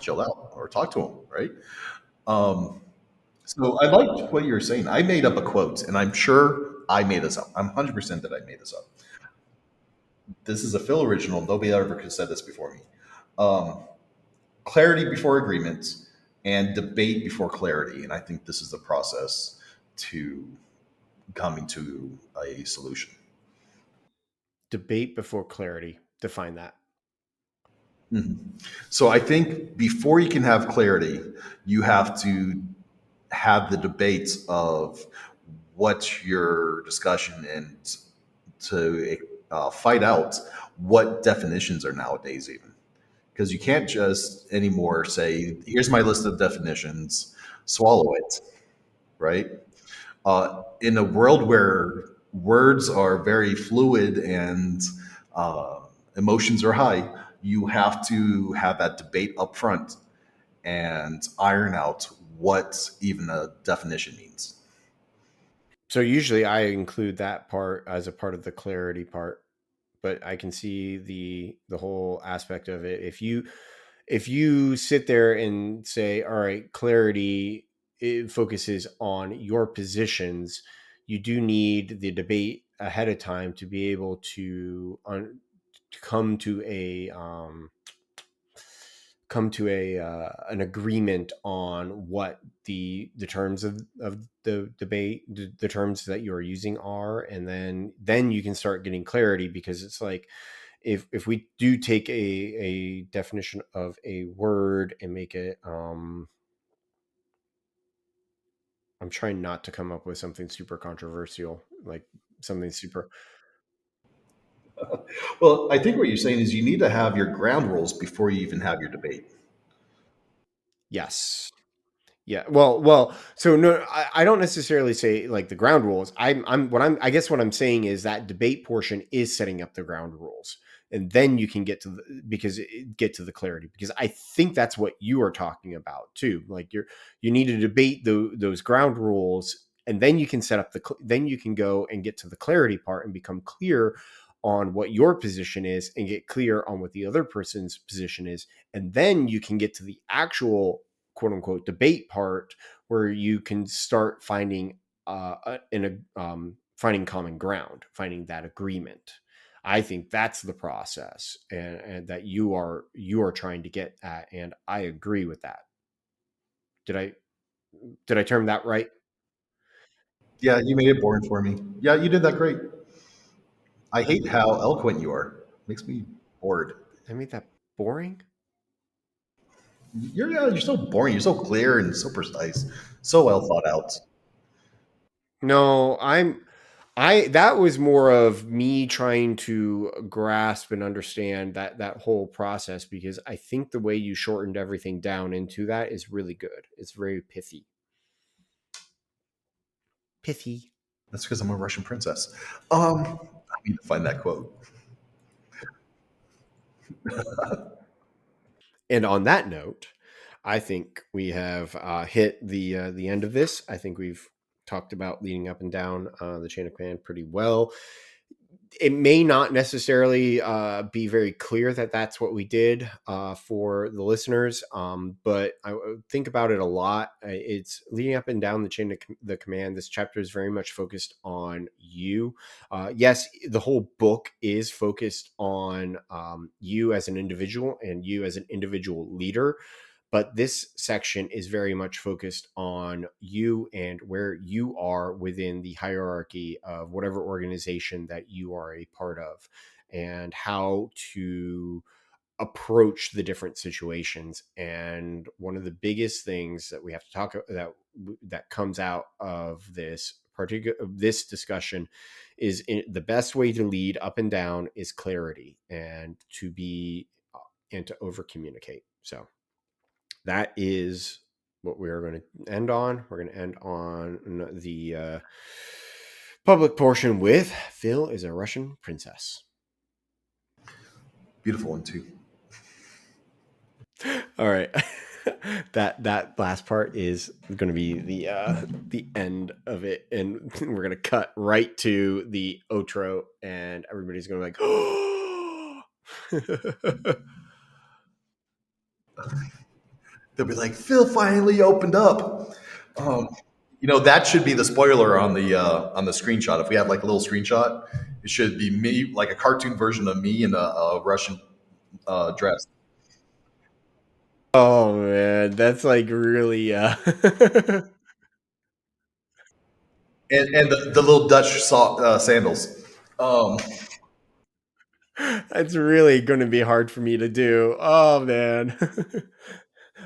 chill out or talk to them, right? Um, so I liked what you were saying. I made up a quote, and I'm sure I made this up. I'm 100% that I made this up. This is a Phil original. Nobody ever could have said this before me. Um, Clarity before agreement and debate before clarity. And I think this is the process to coming to a solution. Debate before clarity. Define that. Mhm. So I think before you can have clarity, you have to have the debates of what's your discussion and to fight out what definitions are nowadays even. Because you can't just anymore say, here's my list of definitions, swallow it, right? In a world where words are very fluid and uh, emotions are high, you have to have that debate up front and iron out what even a definition means. So usually I include that part as a part of the clarity part, but I can see the whole aspect of it. If you sit there and say, all right, clarity, it focuses on your positions, you do need the debate ahead of time to be able to come to a an agreement on what the terms of the debate, the terms that you are using are, and then you can start getting clarity, because it's like, if we do take a definition of a word and make it, I'm trying not to come up with something super controversial, like something super. Well, I think what you're saying is you need to have your ground rules before you even have your debate. Yes. Yeah. Well. So no, I don't necessarily say like the ground rules. I guess what I'm saying is that debate portion is setting up the ground rules, and then you can get to the clarity. Because I think that's what you are talking about too. Like you need to debate those ground rules, and then you can set up then you can go and get to the clarity part and become clear on what your position is, and get clear on what the other person's position is, and then you can get to the actual quote unquote debate part, where you can start finding finding common ground, finding that agreement. I think that's the process, and that you are trying to get at, and I agree with that. Did I did I term that right? Yeah, you made it boring for me. Yeah, you did that great. I hate how eloquent you are. Makes me bored. I made that boring. You're so boring. You're so clear and so precise, so well thought out. No, I that was more of me trying to grasp and understand that whole process, because I think the way you shortened everything down into that is really good. It's very pithy. Pithy. That's because I'm a Russian princess. I need to find that quote. And on that note, I think we have hit the end of this. I think we've talked about leading up and down the chain of command pretty well. It may not necessarily be very clear that that's what we did for the listeners, but I think about it a lot. It's leading up and down the chain of the command. This chapter is very much focused on you. Yes, the whole book is focused on you as an individual and you as an individual leader, but this section is very much focused on you and where you are within the hierarchy of whatever organization that you are a part of, and how to approach the different situations. And one of the biggest things that we have to talk about, that comes out of this discussion, is the best way to lead up and down is clarity, and to over communicate. So that is what we are going to end on. We're going to end on the public portion with Phil is a Russian princess. Beautiful one too. All right. That last part is going to be the end of it, and we're going to cut right to the outro, and everybody's going to be like, oh. They'll be like, Phil finally opened up. Um, that should be the spoiler on the screenshot. If we have like a little screenshot, it should be me, like a cartoon version of me in a Russian dress, Oh man, that's like really and the little Dutch sandals. Um, that's really going to be hard for me to do. Oh man.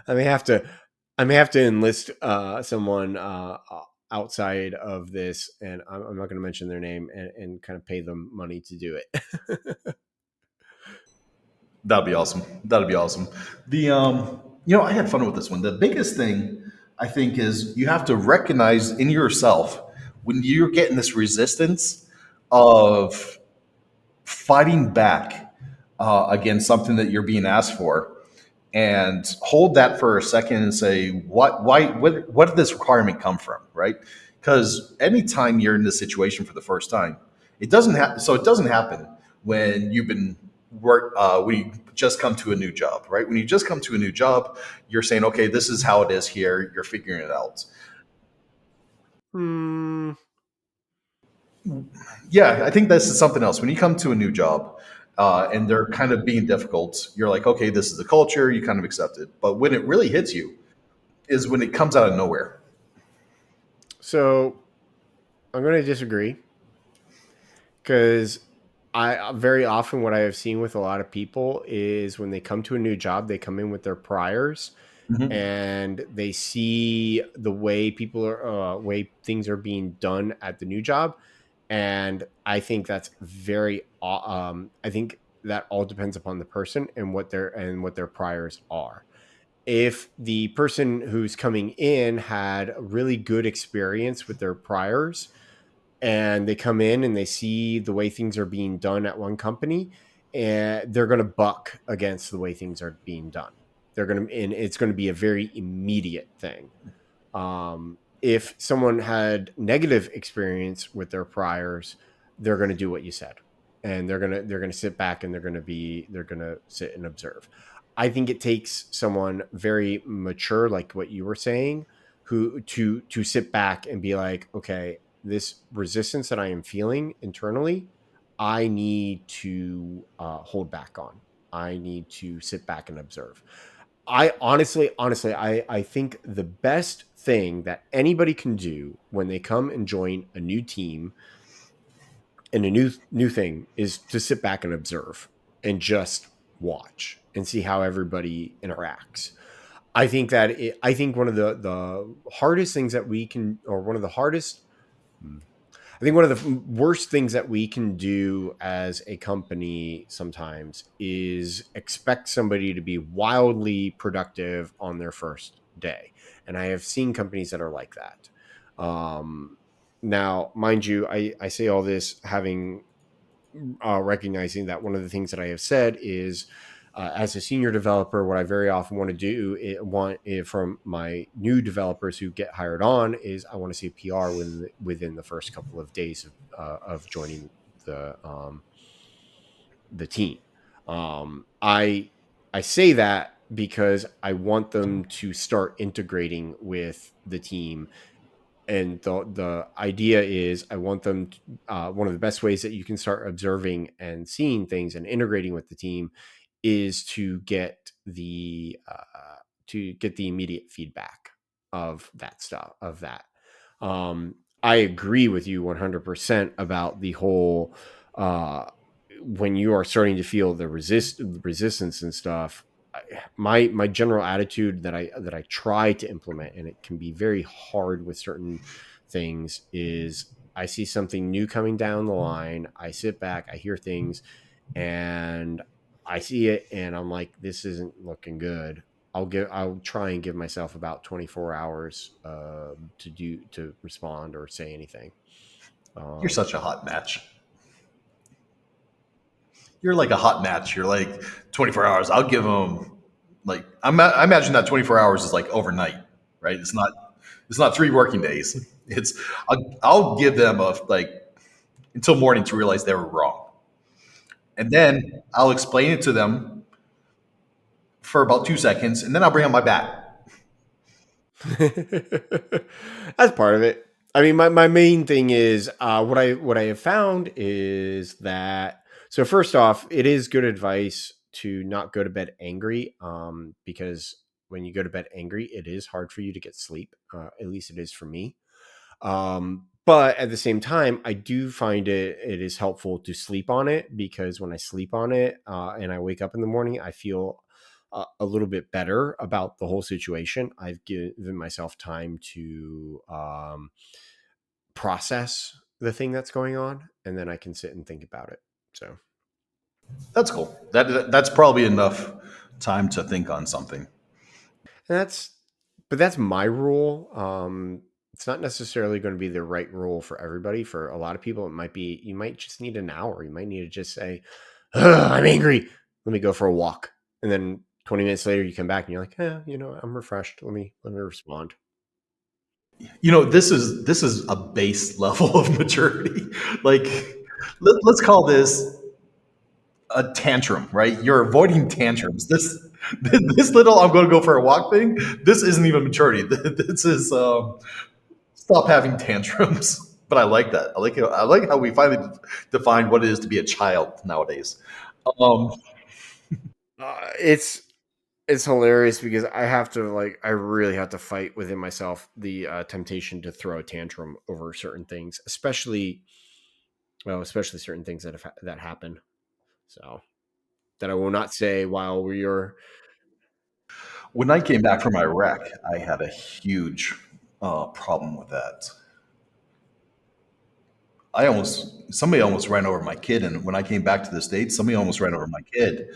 I may have to I may have to enlist someone outside of this, and I'm not going to mention their name, and kind of pay them money to do it. that'd be awesome. That'd be awesome. I had fun with this one. The biggest thing I think is you have to recognize in yourself when you're getting this resistance of fighting back against something that you're being asked for, and hold that for a second and say, what did this requirement come from, right? Because anytime you're in this situation for the first time, it doesn't happen. So it doesn't happen when you've been when you just come to a new job, right? When you just come to a new job, you're saying, okay, this is how it is here. You're figuring it out. Hmm. Yeah, I think this is something else. When you come to a new job and they're kind of being difficult, you're like, okay, this is the culture. You kind of accept it. But when it really hits you is when it comes out of nowhere. So I'm going to disagree because I very often what I have seen with a lot of people is when they come to a new job, they come in with their priors Mhm. and they see the way people are way things are being done at the new job, and I think that's very I think that all depends upon the person and what their priors are. If the person who's coming in had a really good experience with their priors and they come in and they see the way things are being done at one company, and they're going to buck against the way things are being done. They're going to, and it's going to be a very immediate thing. If someone had negative experience with their priors, they're going to do what you said, and they're going to sit back and they're going to sit and observe. I think it takes someone very mature, like what you were saying, who to sit back and be like, okay, this resistance that I am feeling internally, I need to hold back on. I need to sit back and observe. I honestly, I think the best thing that anybody can do when they come and join a new team and a new thing is to sit back and observe and just watch and see how everybody interacts. I think one of the hardest things that we can, or one of the hardest, I think one of the worst things that we can do as a company sometimes is expect somebody to be wildly productive on their first day. And I have seen companies that are like that. Now, mind you, I say all this having recognizing that one of the things that I have said is, as a senior developer, what I very often want to do, from my new developers who get hired on, is I want to see PR within the first couple of days of joining the team. I say that because I want them to start integrating with the team, and the idea is I want them to, one of the best ways that you can start observing and seeing things and integrating with the team is to get the immediate feedback of that stuff of that. I agree with you 100% about the whole uh, when you are starting to feel the resistance and stuff. My general attitude that I try to implement, and it can be very hard with certain things, is I see something new coming down the line, I sit back, I hear things, and I see it and I'm like, this isn't looking good. I'll try and give myself about 24 hours to respond or say anything. You're um, such a hot match. You're like a hot match. You're like 24 hours. I'll give them like I imagine that 24 hours is like overnight, right? It's not 3 working days. I'll give them a like until morning to realize they were wrong, and then I'll explain it to them for about 2 seconds, and then I'll bring out my bat. That's part of it. I mean, my main thing is what I have found is that, so first off, it is good advice to not go to bed angry, because when you go to bed angry, it is hard for you to get sleep. At least it is for me. But at the same time, I do find it is helpful to sleep on it, because when I sleep on it, and I wake up in the morning, I feel a little bit better about the whole situation. I've given myself time to process the thing that's going on, and then I can sit and think about it. So That's cool. That's probably enough time to think on something. that's, but that's my rule. It's not necessarily going to be the right rule for everybody. For a lot of people, it might be, you might just need an hour. You might need to just say, "Ugh, I'm angry. Let me go for a walk." And then 20 minutes later, you come back and you're like, I'm refreshed. Let me respond. This is a base level of maturity. Like, let's call this a tantrum, right? You're avoiding tantrums. This little I'm going to go for a walk thing. This isn't even maturity. This is stop having tantrums. But I like that. I like it. I like how we finally define what it is to be a child nowadays. Um, It's hilarious because I really have to fight within myself the temptation to throw a tantrum over certain things, especially certain things that happen. So that I will not say while we are. when I came back from Iraq, I had a huge problem with that. Somebody almost ran over my kid, and when I came back to the states, somebody almost ran over my kid,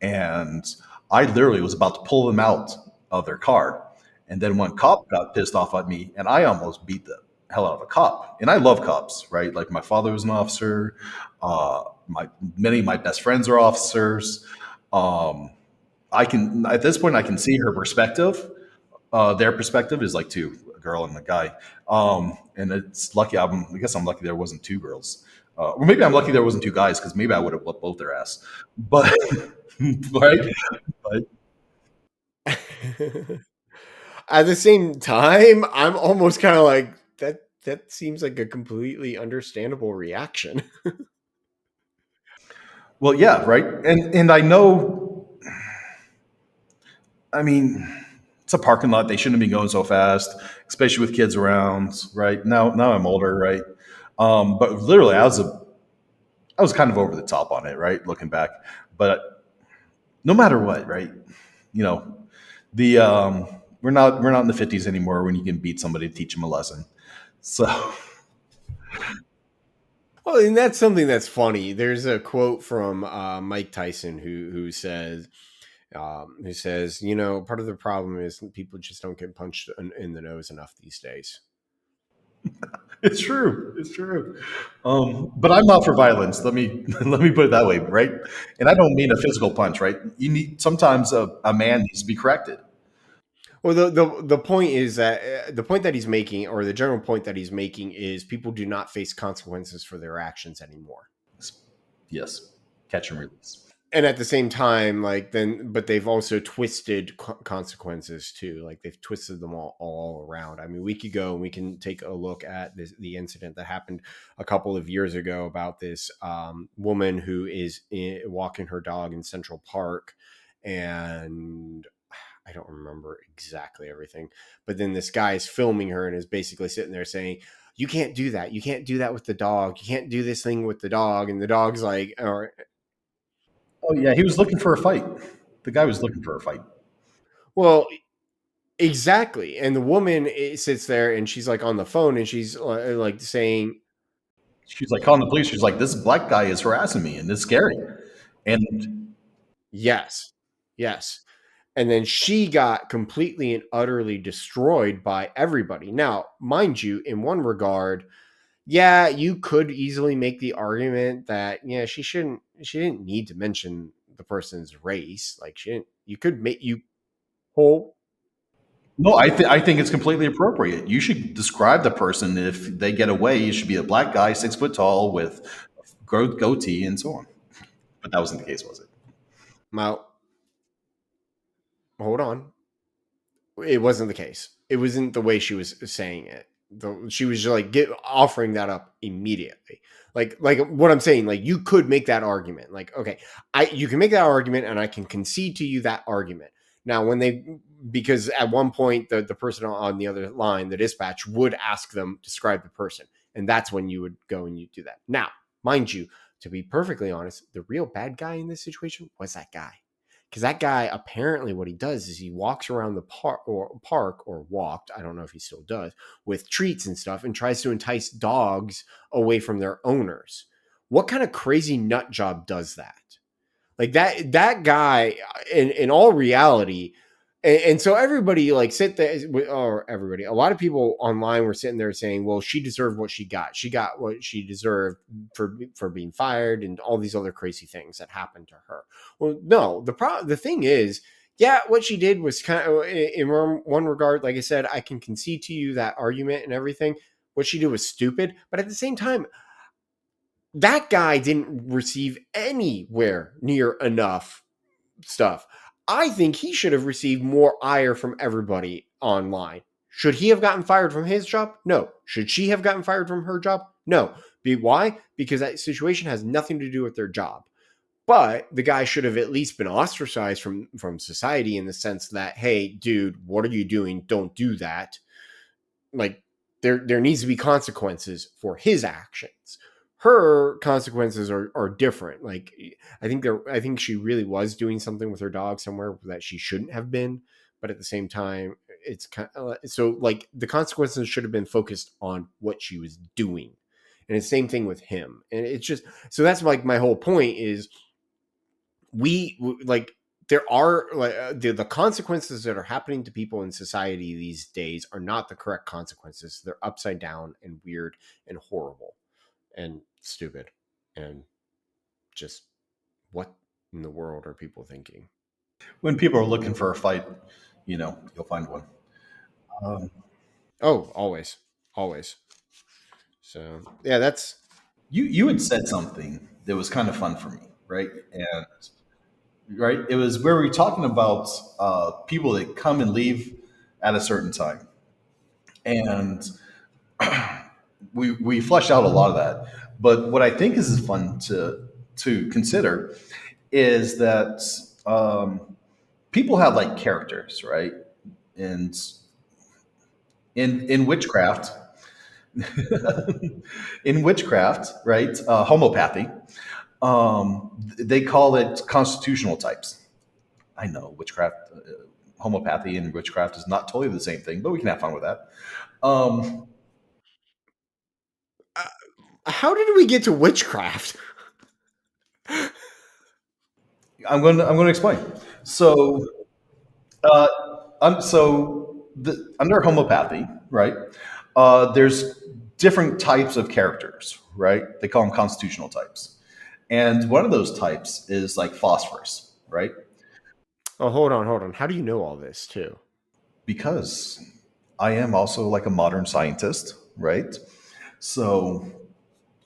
and I literally was about to pull them out of their car, and then one cop got pissed off at me, and I almost beat the hell out of a cop. And I love cops, right? Like my father was an officer. My Many of my best friends are officers. Um, I can at this point I can see her perspective. Their perspective is like two, a girl and a guy. And it's lucky. I guess I'm lucky there wasn't two girls. Or maybe I'm lucky there wasn't two guys because maybe I would have whooped both their ass. But right, but At the same time, I'm almost kind of like that. That seems like a completely understandable reaction. well, yeah, right. And I know. I mean, it's a parking lot. They shouldn't be going so fast, especially with kids around. Right now I'm older, right. But literally, I was kind of over the top on it, right, looking back. But no matter what, right? You know, the we're not in the 50s anymore when you can beat somebody to teach them a lesson. So Well, and that's something that's funny. There's a quote from Mike Tyson who says, part of the problem is people just don't get punched in the nose enough these days. it's true. It's true. But I'm not for violence. Let me put it that way, right? And I don't mean a physical punch, right? You need sometimes a man needs to be corrected. Well, the point is that the point that he's making, or the general point that he's making, is people do not face consequences for their actions anymore. Yes, catch and release. And at the same time, like, then but they've also twisted consequences too. Like, they've twisted them all around. I mean, we could go and we can take a look at the incident that happened a couple of years ago about this woman who is walking her dog in Central Park, and I don't remember exactly everything, but then this guy is filming her and is basically sitting there saying, "You can't do that. You can't do that with the dog. You can't do this thing with the dog." And the dog's like, or Oh yeah, he was looking for a fight. The guy was looking for a fight. well, exactly. And the woman sits there and she's like on the phone and she's like saying, She's like calling the police. She's like, "This black guy is harassing me, and it's scary." And yes, yes. And then she got completely and utterly destroyed by everybody. Now, mind you, in one regard, yeah, you could easily make the argument that, yeah, she didn't need to mention the person's race. Like, she didn't, you could make you whole. no, I think it's completely appropriate. You should describe the person if they get away. You should be a black guy, 6 foot tall, with goatee and so on. But that wasn't the case, was it? Now, hold on. it wasn't the case. It wasn't the way she was saying it. She was just like offering that up immediately. Like what I'm saying, like you could make that argument. Like, okay, you can make that argument, and I can concede to you that argument. Now, when they because at one point the person on the other line, the dispatch, would ask them describe the person, and that's when you would go and you do that. Now, mind you, to be perfectly honest, the real bad guy in this situation was that guy, because that guy apparently what he does is he walks around the park or walked, I don't know if he still does, with treats and stuff, and tries to entice dogs away from their owners. What kind of crazy nut job does that? Like that guy, in all reality, and so everybody like sit there, or everybody, a lot of people online were sitting there saying, well, she deserved what she got. She got what she deserved for being fired and all these other crazy things that happened to her. Well, no, the thing is, yeah, what she did was kind of, in one regard, like I said, I can concede to you that argument and everything. What she did was stupid, but at the same time, that guy didn't receive anywhere near enough stuff. I think he should have received more ire from everybody online. Should he have gotten fired from his job? No. Should she have gotten fired from her job? No. Why? Because that situation has nothing to do with their job. But the guy should have at least been ostracized from society, in the sense that, hey, dude, what are you doing? Don't do that. Like, there needs to be consequences for his actions. Her consequences are different. Like, I think she really was doing something with her dog somewhere that she shouldn't have been, but at the same time, it's kind of so, like, the consequences should have been focused on what she was doing. And the same thing with him. And it's just, so that's like my whole point is, like, there are like the consequences that are happening to people in society these days are not the correct consequences. They're upside down and weird and horrible and stupid, and just, what in the world are people thinking? When people are looking for a fight, you'll find one. Um, Oh, always, always. So yeah, that's you had said something that was kind of fun for me, right? And right, it was where we were talking about people that come and leave at a certain time, and we fleshed out a lot of that. But what I think is fun to consider is that people have like characters, right? And in witchcraft, in witchcraft, right? Homopathy, they call it constitutional types. I know witchcraft, homopathy, and witchcraft is not totally the same thing, but we can have fun with that. Um, uh, how did we get to witchcraft? I'm going to explain. So, uh, under homopathy, right? There's different types of characters, right? They call them constitutional types, and one of those types is like phosphorus, right? Oh, hold on, how do you know all this too? Because I am also like a modern scientist, right? So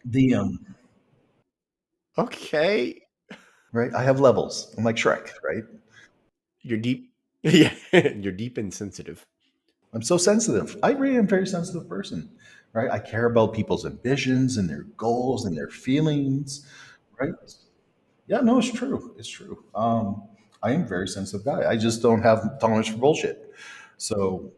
the Okay, right, I have levels. I'm like Shrek, right? you're deep. Yeah, you're deep and sensitive. I'm so sensitive. I really am a very sensitive person, right? I care about people's ambitions and their goals and their feelings, right? Yeah, no, it's true. It's true. I am a very sensitive guy. I just don't have tolerance for bullshit. So